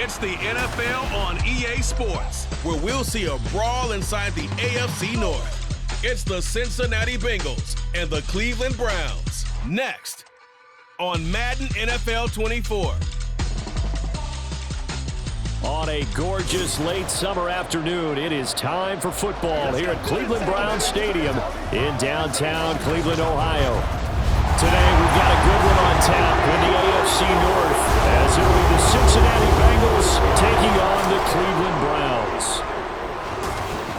It's the NFL on EA Sports, where we'll see a brawl inside the AFC North. It's the Cincinnati Bengals and the Cleveland Browns. Next on Madden NFL 24. On a gorgeous late summer afternoon, it is time for football here at Cleveland Browns Stadium in downtown Cleveland, Ohio. Today we've got a good one on tap in the AFC North as it will be the Cincinnati Bengals taking on the Cleveland Browns.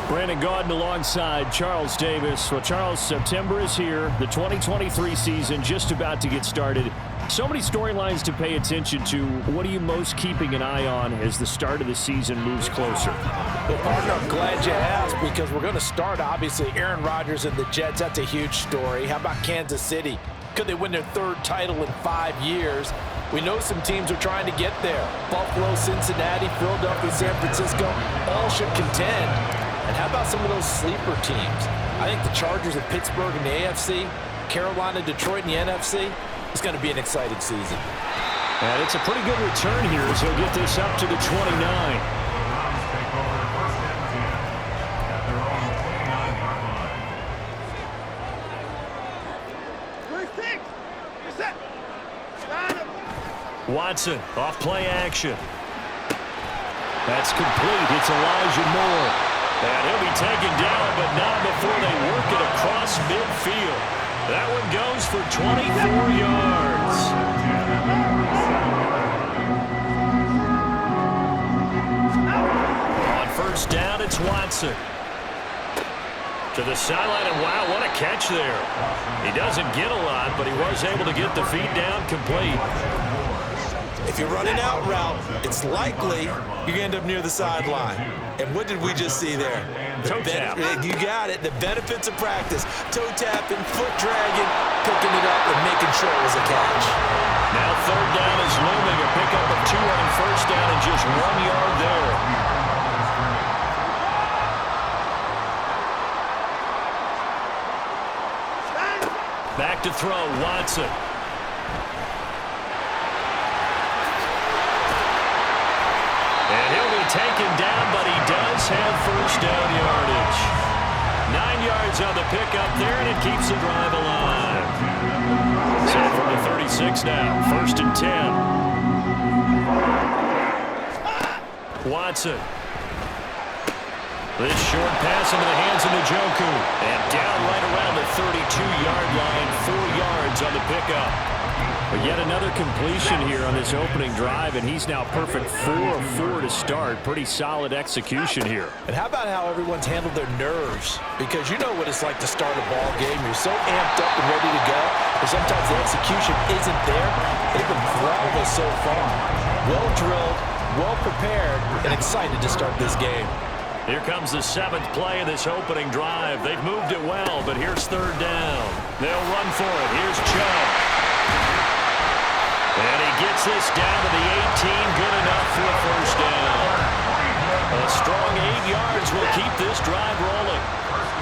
Brandon Gaudin alongside Charles Davis. Well, Charles, September is here. The 2023 season just about to get started. So many storylines to pay attention to. What are you most keeping an eye on as the start of the season moves closer? Well, partner, I'm glad you asked because we're going to start, obviously, Aaron Rodgers and the Jets. That's a huge story. How about Kansas City? Could they win their third title in 5 years? We know some teams are trying to get there. Buffalo, Cincinnati, Philadelphia, San Francisco, all should contend. And how about some of those sleeper teams? I think the Chargers of Pittsburgh in the AFC, Carolina, Detroit in the NFC, it's going to be an exciting season. And it's a pretty good return here as he'll get this up to the 29. Watson, off play action. That's complete. It's Elijah Moore. And he'll be taken down, but not before they work it across midfield. That one goes for 24 yards. On first down, it's Watson. To the sideline, and wow, what a catch there. He doesn't get a lot, but he was able to get the feed down complete. If you're running out route, it's likely you're going to end up near the sideline. And what did we just see there? Toe tap. You got it. The benefits of practice. Toe tapping, foot dragging, picking it up, and making sure it was a catch. Now third down is looming. A pickup of 2 on first down and just 1 yard there. Back to throw, Watson. And he'll be taken down, but he does have first down yardage. 9 yards on the pickup there, and it keeps the drive alive. So from the 36 now, first and 10. Watson. This short pass into the hands of Njoku. And down right around the 32-yard line, 4 yards on the pickup. But yet another completion here on this opening drive, and he's now perfect 4 of 4 to start. Pretty solid execution here. And how about how everyone's handled their nerves? Because you know what it's like to start a ball game. You're so amped up and ready to go, but sometimes the execution isn't there. They've been flawless so far. Well drilled, well prepared, and excited to start this game. Here comes the 7th play of this opening drive. They've moved it well, but here's third down. They'll run for it. Here's Chubb. And he gets this down to the 18. Good enough for a first down. A strong 8 yards will keep this drive rolling.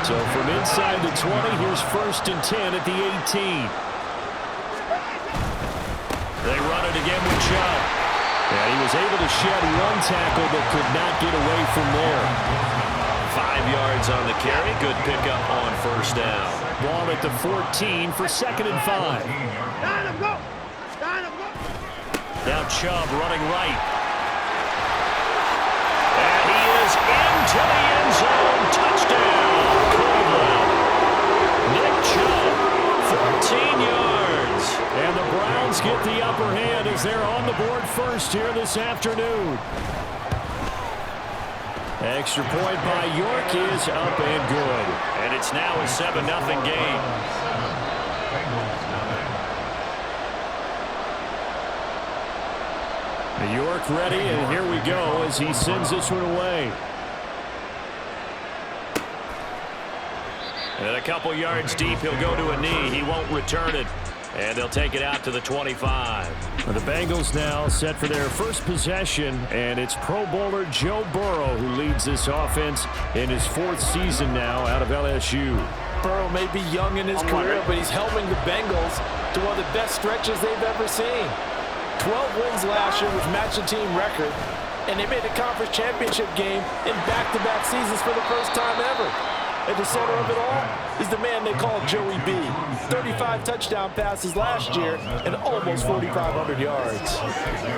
So from inside the 20, here's first and 10 at the 18. They run it again with Chubb. And he was able to shed 1 tackle but could not get away from there. 5 yards on the carry. Good pickup on first down. Ball at the 14 for 2nd and 5. Now Chubb running right. And he is into the end zone. Touchdown, Cleveland. Nick Chubb, 14 yards. And the Browns get the upper hand as they're on the board first here this afternoon. Extra point by York is up and good. And it's now a 7-0 game. York ready, and here we go as he sends this one away. And a couple yards deep, he'll go to a knee. He won't return it. And they'll take it out to the 25. The Bengals now set for their first possession, and it's Pro Bowler Joe Burrow who leads this offense in his 4th season now out of LSU. Burrow may be young in his career, but he's helping the Bengals to one of the best stretches they've ever seen. 12 wins last year, which matched the team record, and they made the conference championship game in back-to-back seasons for the first time ever. At the center of it all is the man they call Joey B. 35 touchdown passes last year and almost 4,500 yards.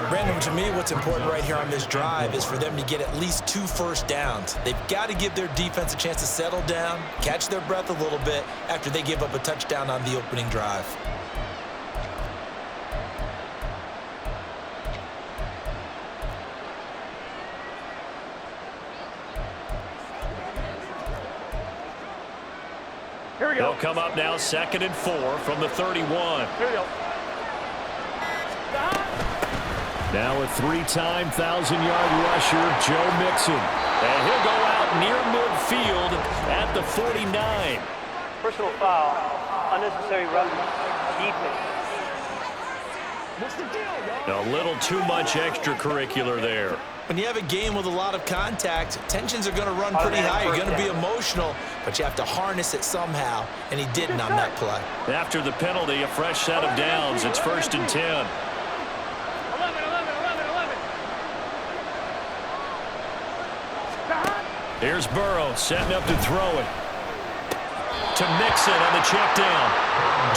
Brandon, to me, what's important right here on this drive is for them to get at least 2 first downs. They've got to give their defense a chance to settle down, catch their breath a little bit after they give up a touchdown on the opening drive. They'll come up now 2nd and 4 from the 31. Here we go. Now a 3-time 1,000-yard rusher, Joe Mixon. And he'll go out near midfield at the 49. Personal foul. Unnecessary roughness. Defense. A little too much extracurricular there. When you have a game with a lot of contact, tensions are going to run pretty high. You're going to be emotional, but you have to harness it somehow, and he didn't on that play. After the penalty, a fresh set of downs. It's 1st and 10. 11. Here's Burrow setting up to throw it. To Mixon on the check down.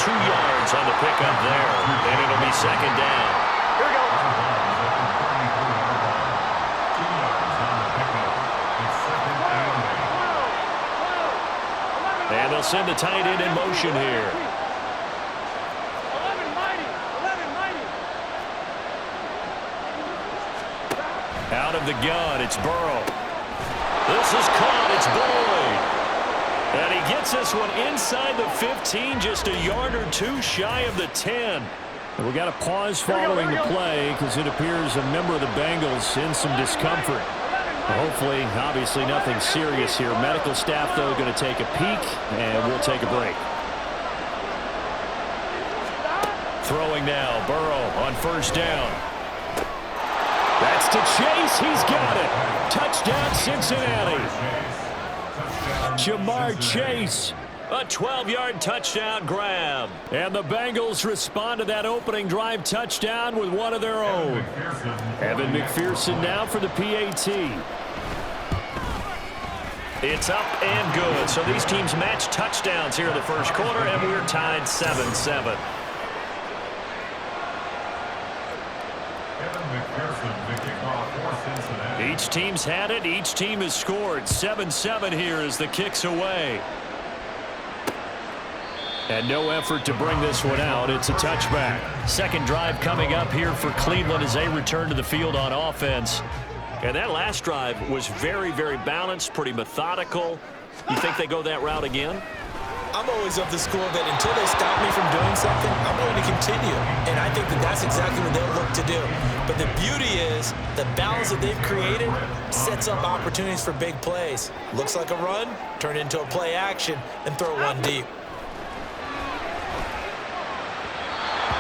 2 yards on the pickup there, and it'll be 2nd down. Here we go. And they'll send the tight end in motion here. 11 mighty. Out of the gun, it's Burrow. This is caught, it's Boyd. And he gets this one inside the 15, just a yard or 2 shy of the 10. And we got a pause following the play because it appears a member of the Bengals in some discomfort. Hopefully, obviously nothing serious here. Medical staff, though, going to take a peek, and we'll take a break. Throwing now, Burrow on 1st down. That's to Chase. He's got it. Touchdown, Cincinnati. Jamar Chase. A 12-yard touchdown grab. And the Bengals respond to that opening drive touchdown with one of their own. Evan McPherson now for the PAT. It's up and good. So these teams match touchdowns here in the first quarter, and we're tied 7-7. Each team's had it. Each team has scored. 7-7 here as the kick's away. And no effort to bring this one out. It's a touchback. Second drive coming up here for Cleveland as they return to the field on offense. And that last drive was very, very balanced, pretty methodical. You think they go that route again? I'm always of the school that until they stop me from doing something, I'm going to continue. And I think that that's exactly what they'll look to do. But the beauty is the balance that they've created sets up opportunities for big plays. Looks like a run, turn into a play action, and throw one deep.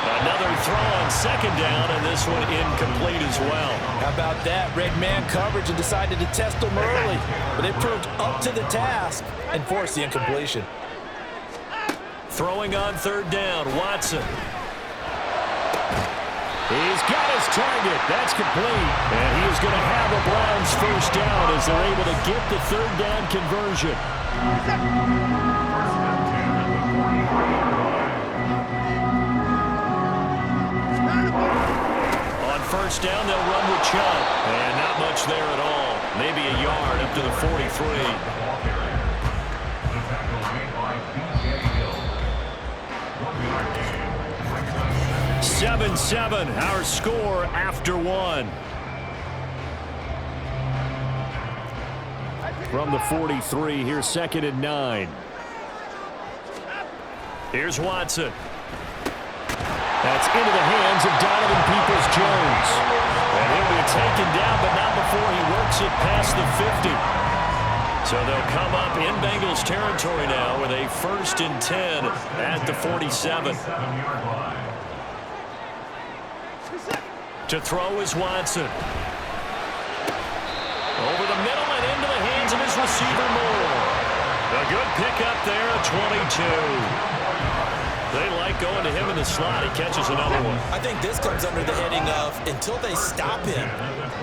Another throw on 2nd down, and this one incomplete as well. How about that? Red man coverage and decided to test them early. But they proved up to the task and forced the incompletion. Throwing on 3rd down, Watson. He's got his target. That's complete. And he is going to have a Browns 1st down as they're able to get the 3rd down conversion. On 1st down, they'll run with Chubb. And not much there at all. Maybe a yard up to the 43. 7-7, our score after 1. From the 43, here's 2nd and 9. Here's Watson. That's into the hands of Donovan Peoples-Jones. And he'll be taken down, but not before he works it past the 50. So they'll come up in Bengals territory now with a 1st and 10 at the 47. To throw is Watson. Over the middle and into the hands of his receiver Moore. A good pickup there, a 22. They like going to him in the slot. He catches another one. I think this comes under the heading of until they stop him,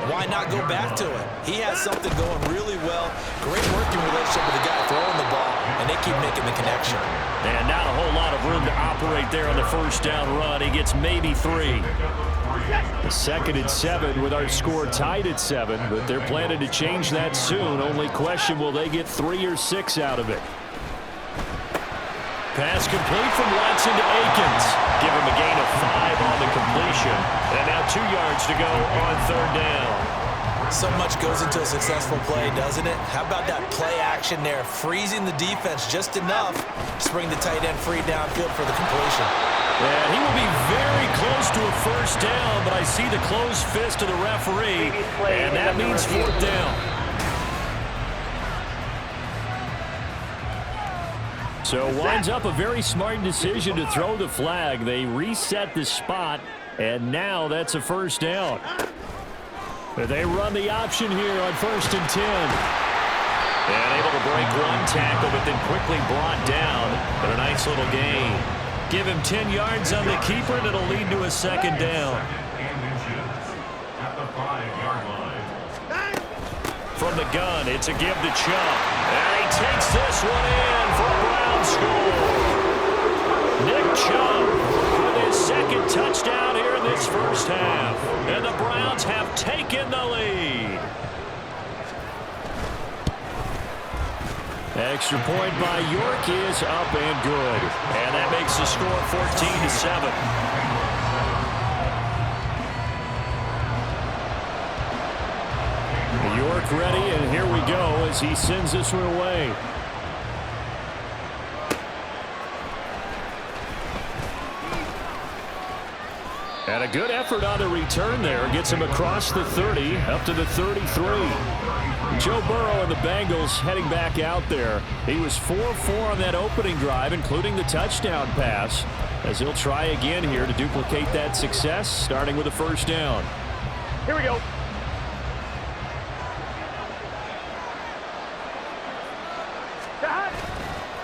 why not go back to it? He has something going really well. Great working relationship with the guy throwing the ball, and they keep making the connection. And not a whole lot of room to operate there on the first down run. He gets maybe 3. The 2nd and 7 with our score tied at 7, but they're planning to change that soon. Only question, will they get 3 or 6 out of it? Pass complete from Watson to Akins. Give him a gain of 5 on the completion. And now 2 yards to go on 3rd down. So much goes into a successful play, doesn't it? How about that play action there, freezing the defense just enough to bring the tight end free downfield for the completion. And he will be very close to a first down, but I see the closed fist of the referee, and that means 4th down. So winds up a very smart decision to throw the flag. They reset the spot, and now that's a first down. They run the option here on 1st and 10. And able to break 1 tackle, but then quickly brought down. But a nice little gain. Give him 10 yards on the keeper, and it'll lead to a 2nd down. From the gun, it's a give to Chubb. And he takes this one in for a Brown score. Nick Chubb with his 2nd touchdown here in this first half. And the Browns have taken the lead. Extra point by York is up and good. And that makes the score 14-7. York ready, and here we go as he sends this one away. And a good effort on the return there. Gets him across the 30, up to the 33. Joe Burrow and the Bengals heading back out there. He was 4-4 on that opening drive, including the touchdown pass, as he'll try again here to duplicate that success, starting with a first down. Here we go.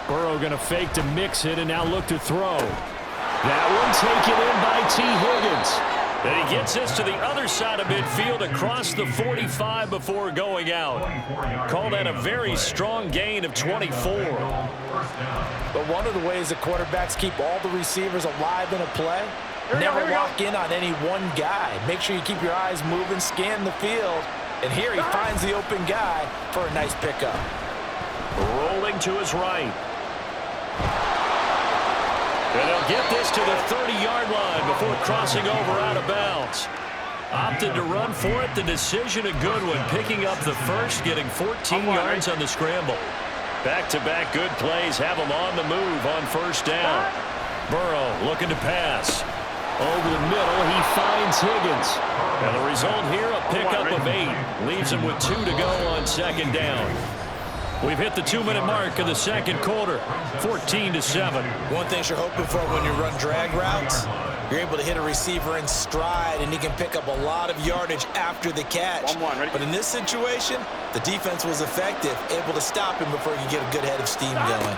Burrow going to fake to mix it and now look to throw. That one taken in by T. Higgins. And he gets this to the other side of midfield across the 45 before going out. Call that a very strong gain of 24. But one of the ways the quarterbacks keep all the receivers alive in a play, never lock in on any one guy. Make sure you keep your eyes moving, scan the field. And here he finds the open guy for a nice pickup. Rolling to his right. And they'll get this to the 30-yard line before crossing over out of bounds. Opted to run for it. The decision a good one. Picking up the first, getting 14 yards on the scramble. Back-to-back good plays have him on the move on first down. Burrow looking to pass. Over the middle, he finds Higgins. And the result here, a pickup of 8. Leaves him with 2 to go on 2nd down. We've hit the 2-minute mark of the 2nd quarter, 14-7. One thing you're hoping for when you run drag routes, you're able to hit a receiver in stride, and he can pick up a lot of yardage after the catch. But in this situation, the defense was effective, able to stop him before he could get a good head of steam going.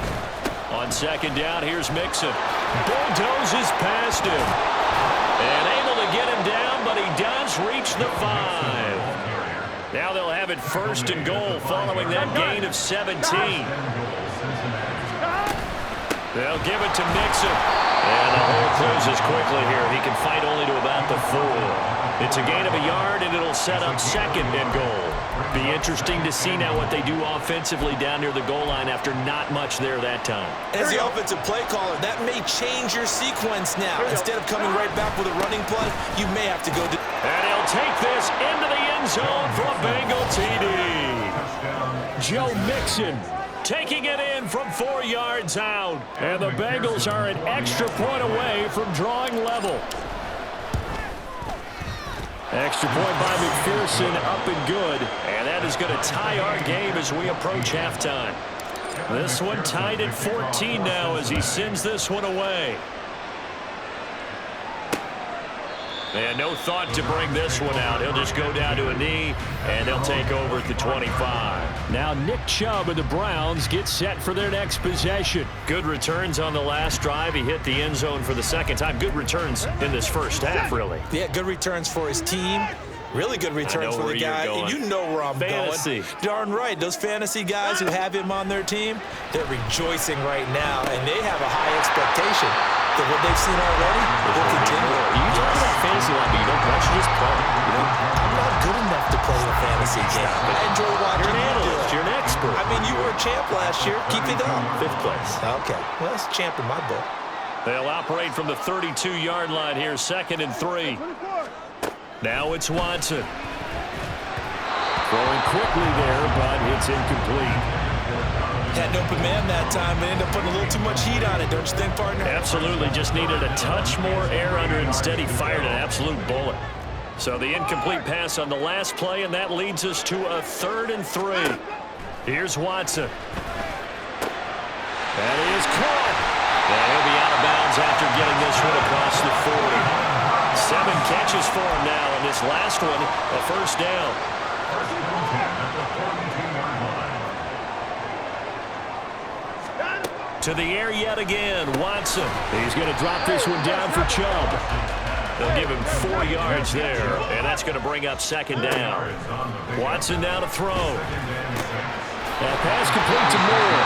On 2nd down, here's Mixon. Bulldozes past him. And able to get him down, but he does reach the 5. Now they'll have it 1st and goal following that gain of 17. They'll give it to Mixon. And the hole closes quickly here. He can fight only to about the 4. It's a gain of a yard, and it'll set up 2nd and goal. Be interesting to see now what they do offensively down near the goal line after not much there that time. As the offensive play caller, that may change your sequence now. Instead of coming right back with a running play, you may have to go to... And he'll take this into the end zone for a Bengal TD. Joe Mixon taking it in from 4 yards out. And the Bengals are an extra point away from drawing level. Extra point by McPherson, up and good. And that is going to tie our game as we approach halftime. This one tied at 14 now as he sends this one away. And no thought to bring this one out. He'll just go down to a knee, and they'll take over at the 25. Now Nick Chubb of the Browns gets set for their next possession. Good returns on the last drive. He hit the end zone for the second time. Good returns in this first half, really. Yeah, good returns for his team. Really good returns for the guy. And you know where I'm going. Darn right. Those fantasy guys who have him on their team, they're rejoicing right now, and they have a high expectation that what they've seen already will continue. You talk about fantasy line, but you don't watch, you just play. I'm not good enough to play a fantasy game. I enjoy watching You're an analyst. You're an expert. I mean, you were a champ last year. Keep it up. 5th place. Okay. Well, that's champ in my book. They'll operate from the 32-yard line here, 2nd and 3. Now it's Watson. Throwing quickly there, but it's incomplete. Had an open man that time, but ended up putting a little too much heat on it, don't you think, partner? Absolutely. Just needed a touch more air under it. Instead, he fired an absolute bullet. So the incomplete pass on the last play, and that leads us to a 3rd and 3. Here's Watson. That is caught. And he'll be out of bounds after getting this one across the 40. 7 catches for him now, and this last one, a first down. To the air yet again, Watson. He's going to drop this one down for Chubb. They'll give him 4 yards there, and that's going to bring up 2nd down. Watson now to throw. That pass complete to Moore.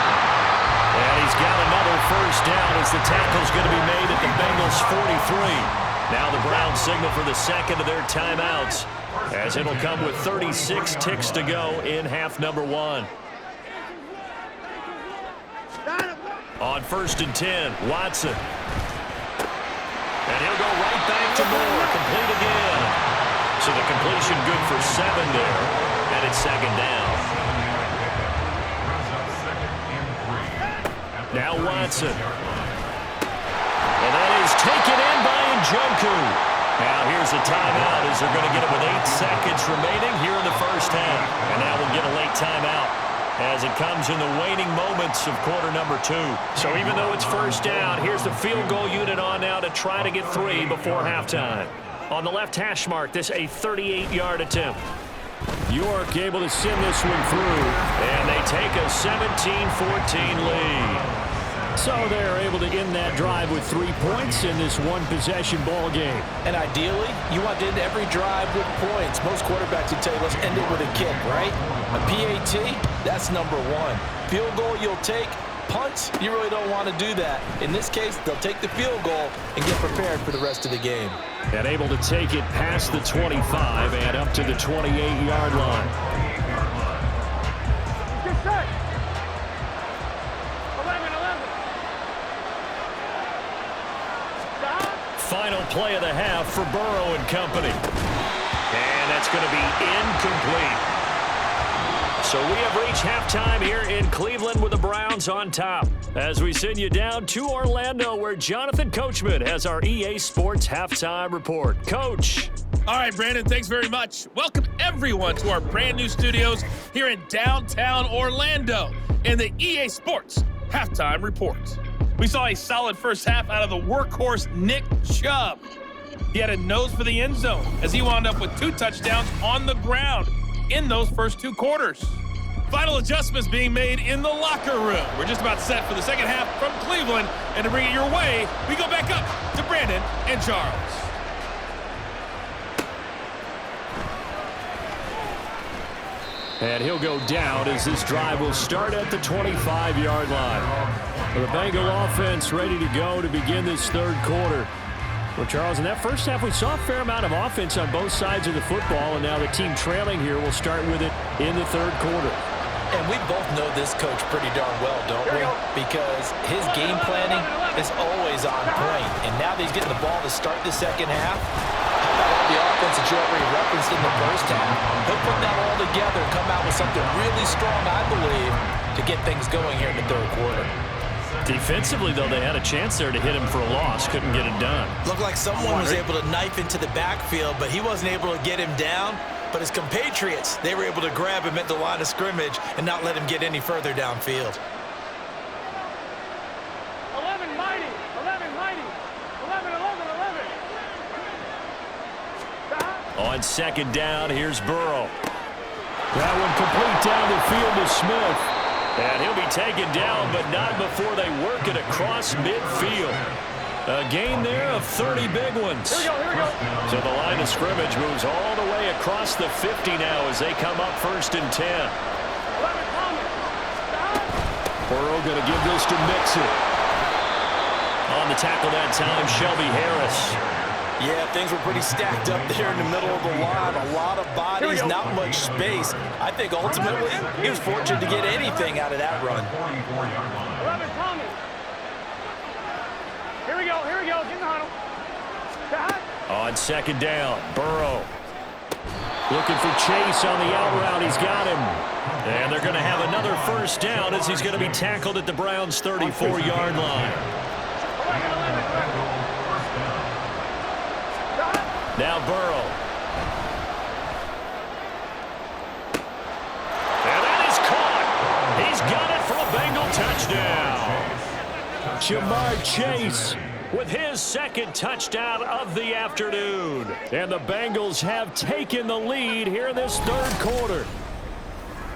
And he's got another first down as the tackle's going to be made at the Bengals 43. Now the Browns signal for the second of their timeouts, as it'll come with 36 ticks to go in half number 1. On 1st and 10, Watson. And he'll go right back to Moore, complete again. So the completion good for 7 there, and it's 2nd down. Now Watson. And that is taken in by Njoku. Now here's a timeout as they're going to get it with 8 seconds remaining here in the first half. And now we'll get a late timeout as it comes in the waning moments of quarter number 2. So even though it's first down, here's the field goal unit on now to try to get 3 before halftime. On the left hash mark, this a 38-yard attempt. York able to send this one through, and they take a 17-14 lead. So they're able to end that drive with 3 points in this one-possession ball game. And ideally, you want to end every drive with points. Most quarterbacks would tell you, let's end it with a kick, right? A PAT, that's number 1. Field goal you'll take. Punts, you really don't want to do that. In this case, they'll take the field goal and get prepared for the rest of the game. And able to take it past the 25 and up to the 28-yard line. Final play of the half for Burrow and company. And that's going to be incomplete. So we have reached halftime here in Cleveland with the Browns on top. As we send you down to Orlando, where Jonathan Coachman has our EA Sports Halftime Report. Coach. All right, Brandon, thanks very much. Welcome, everyone, to our brand new studios here in downtown Orlando in the EA Sports Halftime Report. We saw a solid first half out of the workhorse Nick Chubb. He had a nose for the end zone as he wound up with 2 touchdowns on the ground in those first 2 quarters. Final adjustments being made in the locker room. We're just about set for the second half from Cleveland, and to bring it your way, we go back up to Brandon and Charles. And he'll go down as this drive will start at the 25-yard line. The Bengal offense ready to go to begin this 3rd quarter. Well, Charles, in that first half, we saw a fair amount of offense on both sides of the football, and now the team trailing here will start with it in the 3rd quarter. And we both know this coach pretty darn well, don't we? Because his game planning is always on point. And now that he's getting the ball to start the second half, how about all the offense that you already referenced in the first half? He'll put that all together and come out with something really strong, I believe, to get things going here in the 3rd quarter. Defensively, though, they had a chance there to hit him for a loss. Couldn't get it done. Looked like someone was able to knife into the backfield, but he wasn't able to get him down. But his compatriots, they were able to grab him at the line of scrimmage and not let him get any further downfield. 11 mighty, 11 mighty, 11, 11, 11. On second down, here's Burrow. That one complete down the field to Smith. And he'll be taken down, but not before they work it across midfield. A gain there of 30 big ones. Here we go. So the line of scrimmage moves all the way across the 50 now as they come up 1st and 10. Burrow going to give this to Mixon. On the tackle that time, Shelby Harris. Yeah, things were pretty stacked up there in the middle of the line. A lot of bodies, not much space. I think ultimately he was fortunate to get anything out of that run. 11, Tommy. Here we go. Get in the huddle. On second down, Burrow. Looking for Chase on the out route. He's got him. And they're going to have another first down as he's going to be tackled at the Browns' 34-yard line. Now Burrow. And that is caught. He's got it for a Bengal touchdown. Jamar Chase with his second touchdown of the afternoon. And the Bengals have taken the lead here in this 3rd quarter.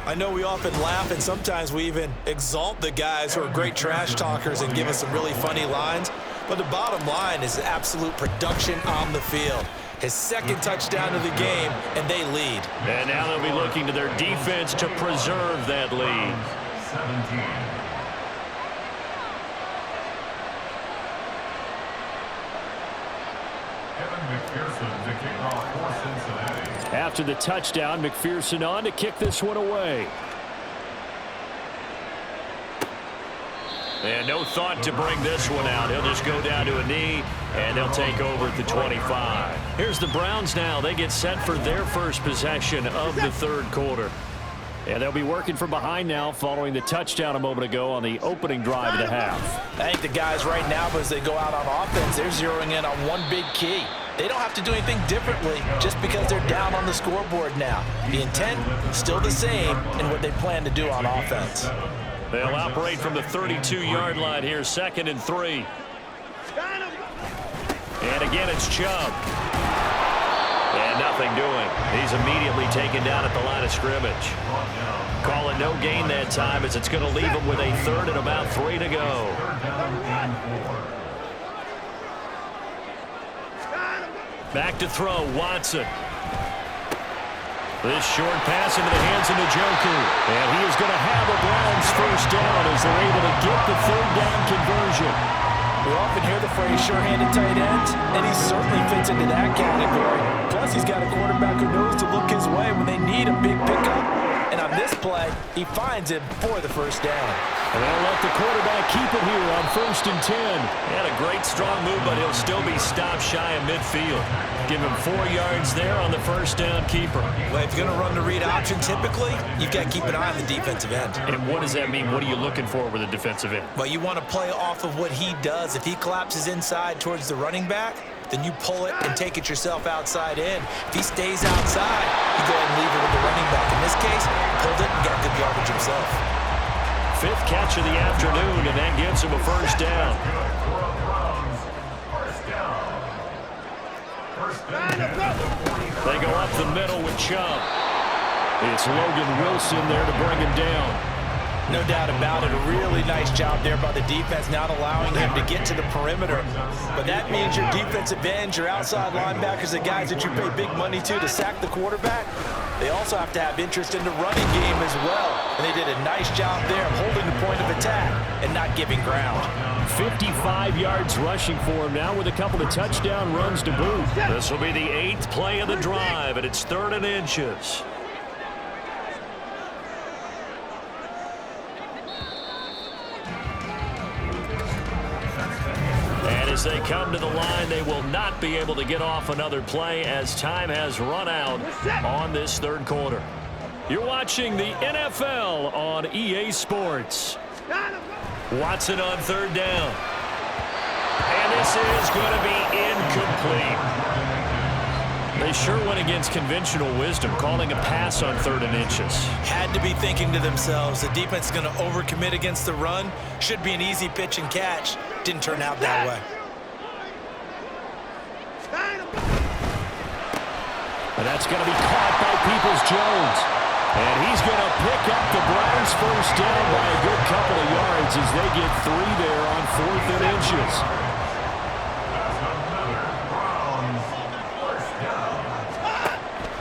I know we often laugh and sometimes we even exalt the guys who are great trash talkers and give us some really funny lines. But the bottom line is absolute production on the field. His second touchdown of the game, and they lead. And now they'll be looking to their defense to preserve that lead. 17. McPherson to kick off for Cincinnati. After the touchdown, McPherson on to kick this one away. And no thought to bring this one out. He'll just go down to a knee, and they'll take over at the 25. Here's the Browns now. They get set for their first possession of the 3rd quarter. And they'll be working from behind now following the touchdown a moment ago on the opening drive of the half. I think the guys right now, as they go out on offense, they're zeroing in on one big key. They don't have to do anything differently just because they're down on the scoreboard now. The intent still the same in what they plan to do on offense. They'll operate from the 32-yard line here, 2nd and 3. And again, it's Chubb. And nothing doing. He's immediately taken down at the line of scrimmage. Call it no gain that time as it's going to leave him with a 3rd and about 3 to go. Back to throw, Watson. This short pass into the hands of Njoku. And he is going to have a Browns first down as they're able to get the 3rd down conversion. We often hear the phrase sure-handed tight ends, and he certainly fits into that category. Plus, he's got a quarterback who knows to look his way when they need a big pickup. And on this play, he finds him for the first down. And they'll let the quarterback keep it here on 1st and 10. He had a great strong move, but he'll still be stopped shy of midfield. Give him 4 yards there on the first down keeper. Well, if you're going to run the read option, typically, you've got to keep an eye on the defensive end. And what does that mean? What are you looking for with a defensive end? Well, you want to play off of what he does. If he collapses inside towards the running back, then you pull it and take it yourself outside in. If he stays outside, you go ahead and leave it with the running back. In this case, pulled it and got good yardage himself. 5th catch of the afternoon, and that gets him a first down. They go up the middle with Chubb. It's Logan Wilson there to bring him down. No doubt about it. A really nice job there by the defense, not allowing him to get to the perimeter. But that means your defensive ends, your outside linebackers, the guys that you pay big money to sack the quarterback, they also have to have interest in the running game as well. And they did a nice job there of holding the point of attack and not giving ground. 55 yards rushing for him now with a couple of touchdown runs to boot. This will be the 8th play of the drive, and it's 3rd and inches. And as they come to the line, they will not be able to get off another play as time has run out on this 3rd quarter. You're watching the NFL on EA Sports. Watson on 3rd down. And this is going to be incomplete. They sure went against conventional wisdom, calling a pass on 3rd and inches. Had to be thinking to themselves, the defense is going to overcommit against the run. Should be an easy pitch and catch. Didn't turn out that way. And that's going to be caught by Peoples-Jones. And he's going to pick up the Browns' first down by a good couple of yards as they get 3 there on 4th and inches.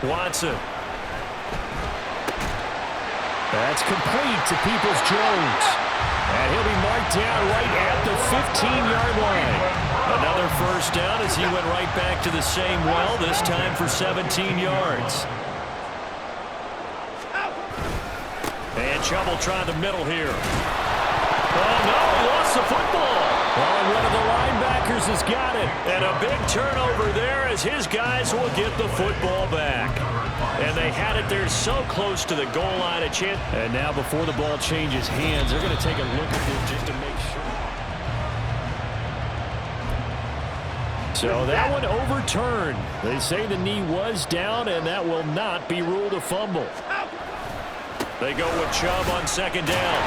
Watson. That's complete to Peoples-Jones. And he'll be marked down right at the 15-yard line. Another first down as he went right back to the same well, this time for 17 yards. And trouble trying the middle here. Oh, no, he lost the football. Oh, and one of the linebackers has got it. And a big turnover there as his guys will get the football back. And they had it there so close to the goal line. A chance. And now before the ball changes hands, they're going to take a look at this just to make sure. So that one overturned. They say the knee was down, and that will not be ruled a fumble. They go with Chubb on second down.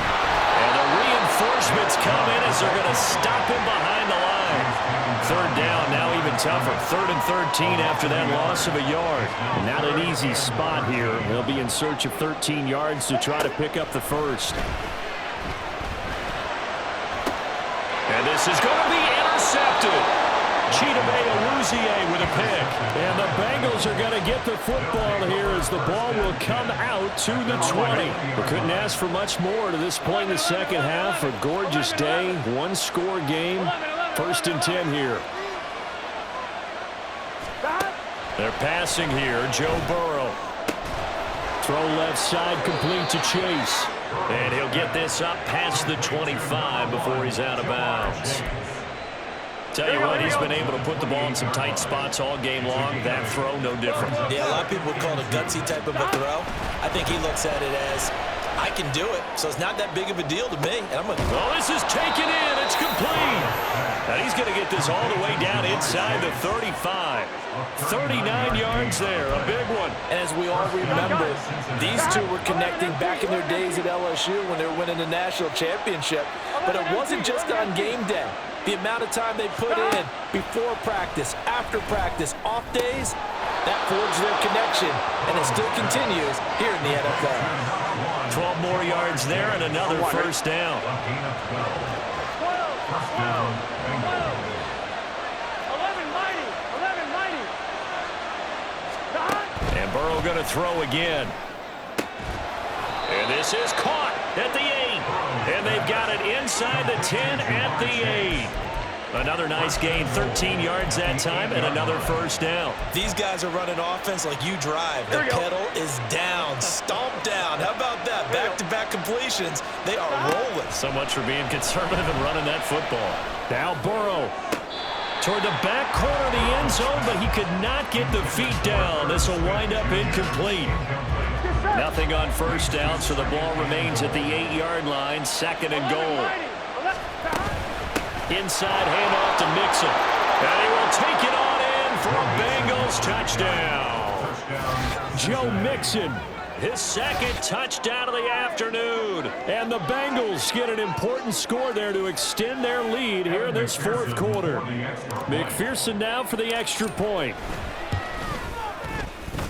And the reinforcements come in as they're going to stop him behind the line. Third down, now even tougher. 3rd and 13 after that loss of a yard. Not an easy spot here. They'll be in search of 13 yards to try to pick up the first. And this is going to be intercepted. Chidobe with a pick. And the Bengals are going to get the football here as the ball will come out to the 20. We couldn't ask for much more to this point in the second half. A gorgeous day, one-score game. 1st and 10 here. They're passing here. Joe Burrow. Throw left side complete to Chase. And he'll get this up past the 25 before he's out of bounds. Tell you what, he's been able to put the ball in some tight spots all game long. That throw, no different. Yeah, a lot of people would call it a gutsy type of a throw. I think he looks at it as, I can do it, so it's not that big of a deal to me. And I'm gonna... Well, this is taken in. It's complete. And he's going to get this all the way down inside the 35. 39 yards there, a big one. And as we all remember, these two were connecting back in their days at LSU when they were winning the national championship. But it wasn't just on game day. The amount of time they put in before practice, after practice, off days, that forged their connection, and it still continues here in the NFL. 12 more yards there and another first down. 11 mighty. And Burrow going to throw again. And this is caught at the 8. And they've got it inside the 10 at the 8. Another nice gain, 13 yards that time, and another first down. These guys are running offense like you drive. The pedal is down, stomped down. How about that? Back-to-back completions. They are rolling. So much for being conservative and running that football. Now Burrow toward the back corner of the end zone, but he could not get the feet down. This will wind up incomplete. Nothing on first down, so the ball remains at the 8-yard line, 2nd and goal. Inside handoff to Mixon. And he will take it on in for a Bengals touchdown. Joe Mixon, his 2nd touchdown of the afternoon. And the Bengals get an important score there to extend their lead here in this 4th quarter. McPherson now for the extra point.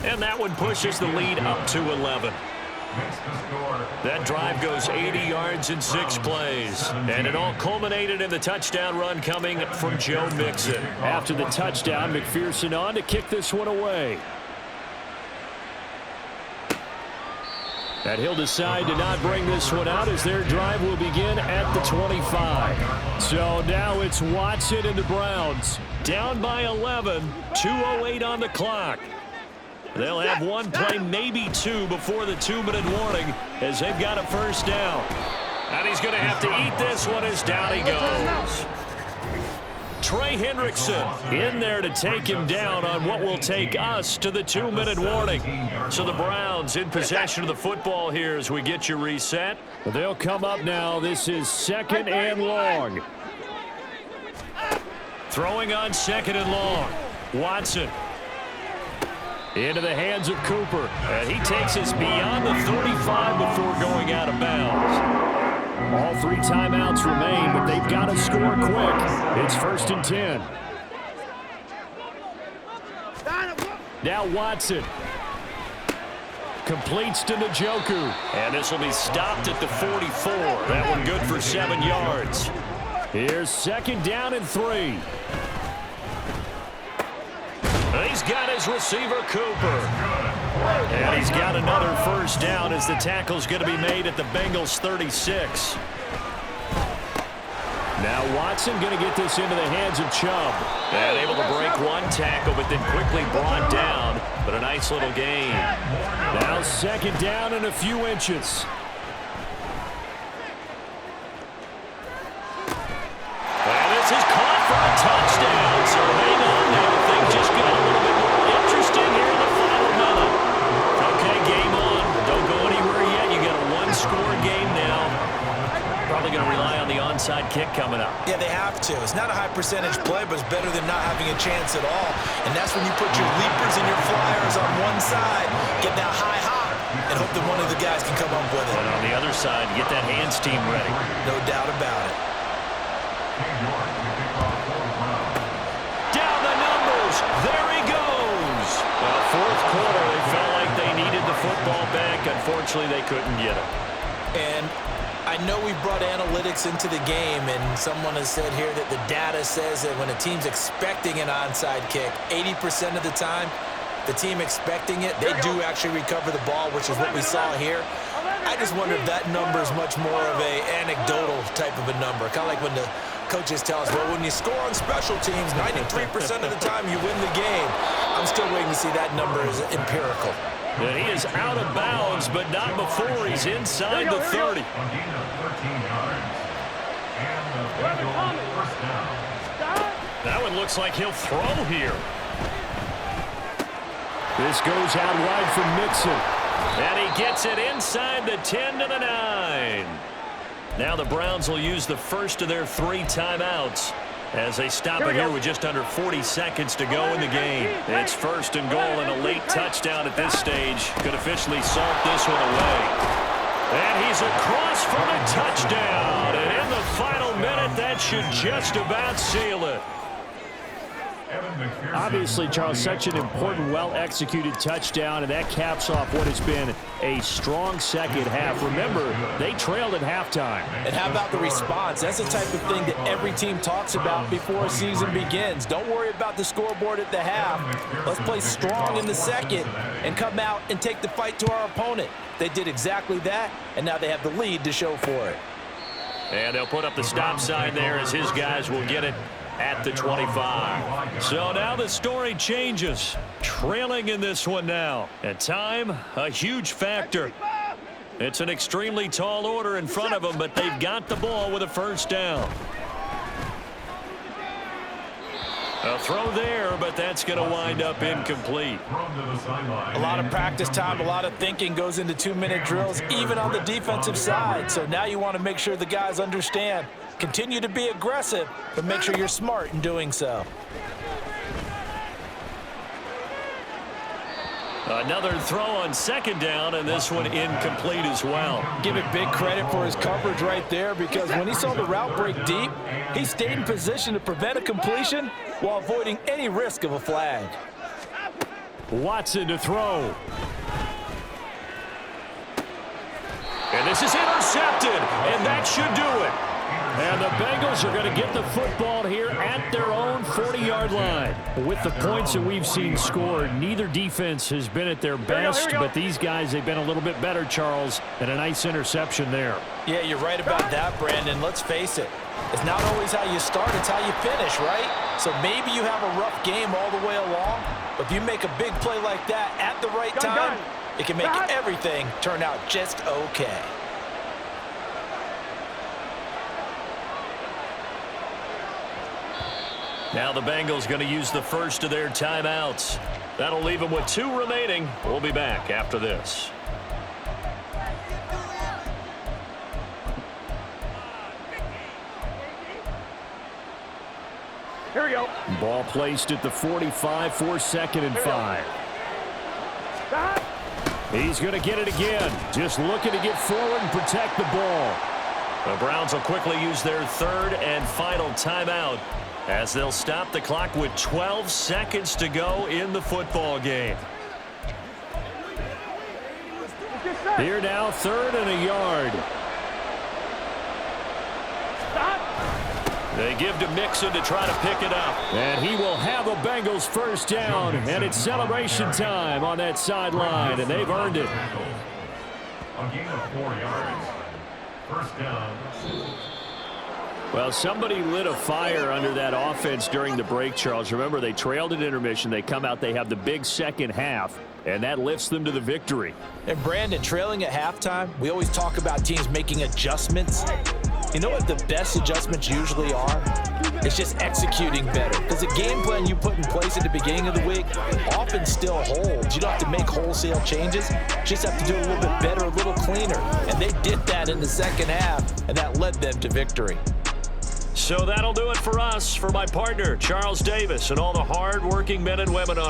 And that one pushes the lead up to 11. That drive goes 80 yards in 6 plays. And it all culminated in the touchdown run coming from Joe Mixon. After the touchdown, McPherson on to kick this one away. And he'll decide to not bring this one out as their drive will begin at the 25. So now it's Watson and the Browns. Down by 11, 2:08 on the clock. They'll have one play, maybe two, before the 2-minute warning as they've got a first down. And he's going to have to eat this one as down he goes. Trey Hendrickson in there to take him down on what will take us to the 2-minute warning. So the Browns in possession of the football here as we get you reset. They'll come up now. This is 2nd and long. Throwing on 2nd and long. Watson. Into the hands of Cooper. And he takes us beyond the 35 before going out of bounds. All 3 timeouts remain, but they've got to score quick. It's 1st and 10. Now Watson. Completes to Njoku. And this will be stopped at the 44. That one good for 7 yards. Here's 2nd down and 3. He's got his receiver, Cooper. And he's got another 1st down as the tackle's going to be made at the Bengals 36. Now Watson going to get this into the hands of Chubb. And able to break one tackle, but then quickly brought down. But a nice little gain. Now 2nd down and a few inches. And this is caught for a touchdown. So hang on now. Things just got a little bit more interesting here in the final minute. Okay, game on. Don't go anywhere yet. You got a 1-score game now. Probably going to rely on the onside kick coming up. Yeah, they have to. It's not a high percentage play, but it's better than not having a chance at all. And that's when you put your leapers and your flyers on one side, get that high hop, and hope that one of the guys can come up with it. And on the other side, get that hands team ready. No doubt about it. Down the numbers. There he goes. Well, 4th quarter, they felt like they needed the football back. Unfortunately, they couldn't get it. And I know we brought analytics into the game, and someone has said here that the data says that when a team's expecting an onside kick, 80% of the time, the team expecting it, they do actually recover the ball, which is what we saw here. I just wonder if that number is much more of a anecdotal type of a number. Kind of like when the coaches tell us, well, when you score on special teams, 93% of the time you win the game. I'm still waiting to see that number is empirical. And he is out of bounds, but not before he's inside the 30. That one looks like he'll throw here. This goes out wide from Mixon. And he gets it inside the 10 to the 9. Now the Browns will use the first of their 3 timeouts as they stop it here with just under 40 seconds to go in the game. It's 1st and goal, and a late touchdown at this stage could officially salt this one away. And he's across for the touchdown. And in the final minute, that should just about seal it. Obviously, Charles, such an important, well-executed touchdown, and that caps off what has been a strong second half. Remember, they trailed at halftime. And how about the response? That's the type of thing that every team talks about before a season begins. Don't worry about the scoreboard at the half. Let's play strong in the second and come out and take the fight to our opponent. They did exactly that, and now they have the lead to show for it. And they'll put up the stop sign there as his guys will get it at the 25. So now the story changes. Trailing in this one now. At time, a huge factor. It's an extremely tall order in front of them, but they've got the ball with a 1st down. A throw there, but that's going to wind up incomplete. A lot of practice time, a lot of thinking goes into 2-minute drills, even on the defensive side. So now you want to make sure the guys understand. Continue to be aggressive, but make sure you're smart in doing so. Another throw on 2nd down, and this one incomplete as well. Give it big credit for his coverage right there, because when he saw the route break deep, he stayed in position to prevent a completion while avoiding any risk of a flag. Watson to throw. And this is intercepted, and that should do it. And the Bengals are going to get the football here at their own 40-yard line. With the points that we've seen scored, neither defense has been at their best, but these guys, they've been a little bit better, Charles, and a nice interception there. Yeah, you're right about that, Brandon. Let's face it. It's not always how you start, it's how you finish, right? So maybe you have a rough game all the way along, but if you make a big play like that at the right time, it can make everything turn out just okay. Now the Bengals going to use the first of their timeouts. That'll leave them with 2 remaining. We'll be back after this. Here we go. Ball placed at the 45 for 2nd and 5. He's going to get it again. Just looking to get forward and protect the ball. The Browns will quickly use their 3rd and final timeout as they'll stop the clock with 12 seconds to go in the football game. Here now, 3rd and a yard. They give to Mixon to try to pick it up. And he will have a Bengals first down. And it's celebration time on that sideline, and they've earned it. A gain of 4 yards. First down. Well, somebody lit a fire under that offense during the break, Charles. Remember, they trailed at intermission. They come out, they have the big second half, and that lifts them to the victory. And Brandon, trailing at halftime, we always talk about teams making adjustments. You know what the best adjustments usually are? It's just executing better. Because the game plan you put in place at the beginning of the week often still holds. You don't have to make wholesale changes. You just have to do it a little bit better, a little cleaner. And they did that in the second half, and that led them to victory. So that'll do it for us. For my partner, Charles Davis, and all the hard-working men and women on